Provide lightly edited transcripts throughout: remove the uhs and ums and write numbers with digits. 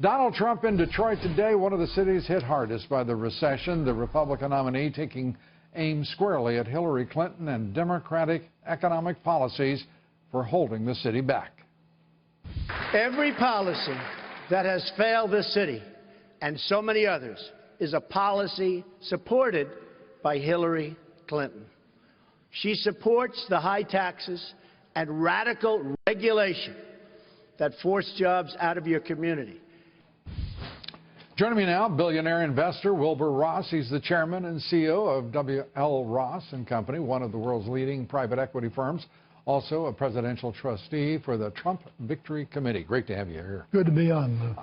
Donald Trump in Detroit today, one of the cities hit hardest by the recession. The Republican nominee taking aim squarely at Hillary Clinton and Democratic economic policies for holding the city back. Every policy that has failed this city and so many others is a policy supported by Hillary Clinton. She supports the high taxes and radical regulation that force jobs out of your community. Joining me now, billionaire investor Wilbur Ross. He's the chairman and CEO of W.L. Ross & Company, one of the world's leading private equity firms. Also a presidential trustee for the Trump Victory Committee. Great to have you here. Good to be on.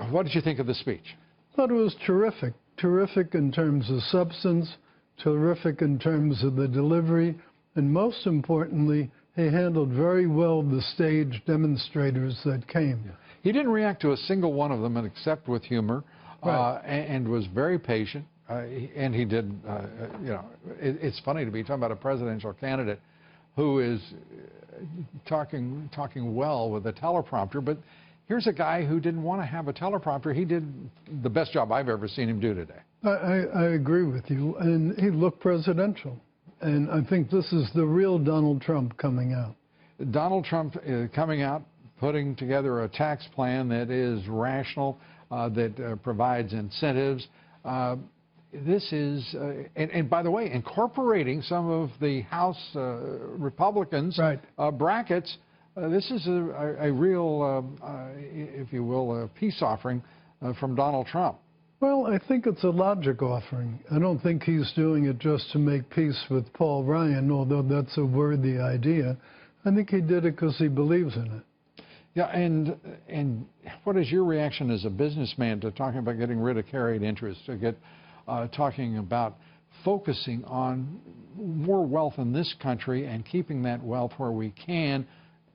What did you think of the speech? I thought it was terrific. Terrific in terms of substance, terrific in terms of the delivery, and most importantly, he handled very well the stage demonstrators that came. Yeah. He didn't react to a single one of them except with humor, right. and was very patient. And he did, it's funny to be talking about a presidential candidate who is talking well with a teleprompter, but here's a guy who didn't want to have a teleprompter. He did the best job I've ever seen him do today. I agree with you, and he looked presidential. And I think this is the real Donald Trump coming out. Donald Trump coming out, putting together a tax plan that is rational, that provides incentives. This is, and by the way, incorporating some of the House Republicans' right. Brackets. This is a real, if you will, a peace offering from Donald Trump. Well, I think it's a logic offering. I don't think he's doing it just to make peace with Paul Ryan, although that's a worthy idea. I think he did it because he believes in it. Yeah, and what is your reaction as a businessman to talking about getting rid of carried interest, to talking about focusing on more wealth in this country and keeping that wealth where we can,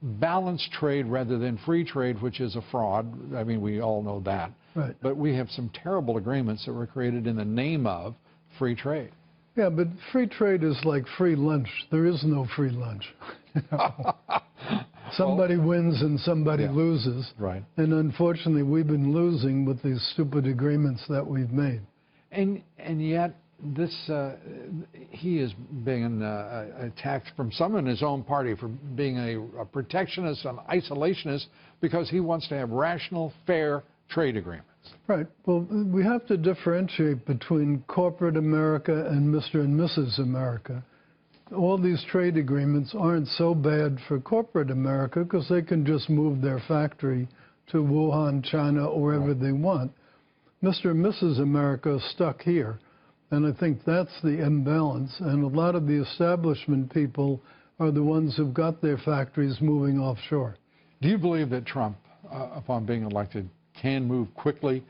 balanced trade rather than free trade, which is a fraud. I mean, we all know that. Right. But we have some terrible agreements that were created in the name of free trade. Yeah, but free trade is like free lunch. There is no free lunch. Somebody wins and somebody loses. Right. And unfortunately, we've been losing with these stupid agreements that we've made. And yet, this he is being attacked from some in his own party for being a protectionist, an isolationist, because he wants to have rational, fair trade agreements. Right. Well, we have to differentiate between corporate America and Mr. and Mrs. America. All these trade agreements aren't so bad for corporate America because they can just move their factory to Wuhan, China, or wherever they want. Mr. and Mrs. America is stuck here. And I think that's the imbalance. And a lot of the establishment people are the ones who've got their factories moving offshore. Do you believe that Trump, upon being elected, can move quickly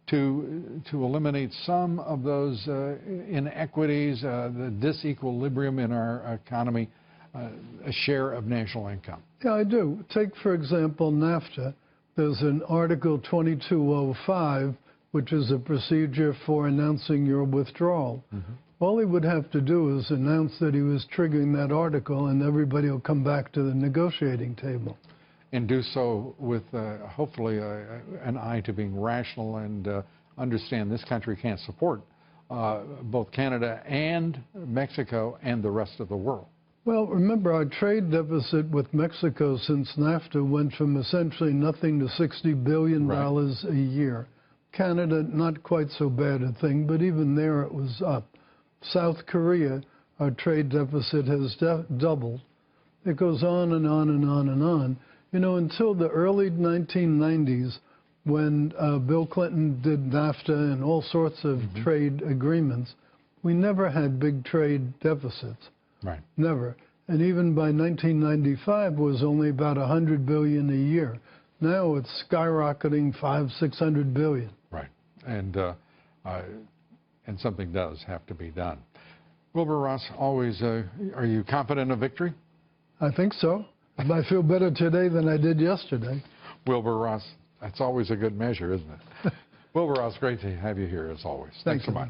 to eliminate some of those inequities, the disequilibrium in our economy, a share of national income? Yeah, I do. Take, for example, NAFTA. There's an Article 2205, which is a procedure for announcing your withdrawal. Mm-hmm. All he would have to do is announce that he was triggering that article, and everybody will come back to the negotiating table. And do so with, hopefully, an eye to being rational and understand this country can't support both Canada and Mexico and the rest of the world. Well, remember, our trade deficit with Mexico since NAFTA went from essentially nothing to $60 billion a year. Canada, not quite so bad a thing, but even there it was up. South Korea, our trade deficit has doubled. It goes on and on and on and on. You know, until the early 1990s, when Bill Clinton did NAFTA and all sorts of trade agreements, we never had big trade deficits. Right. Never. And even by 1995, it was only about $100 billion a year. Now it's skyrocketing $500–600 billion. Right. And something does have to be done. Wilbur Ross, always, are you confident of victory? I think so. I feel better today than I did yesterday. Wilbur Ross, that's always a good measure, isn't it? Wilbur Ross, great to have you here as always. Thanks so much.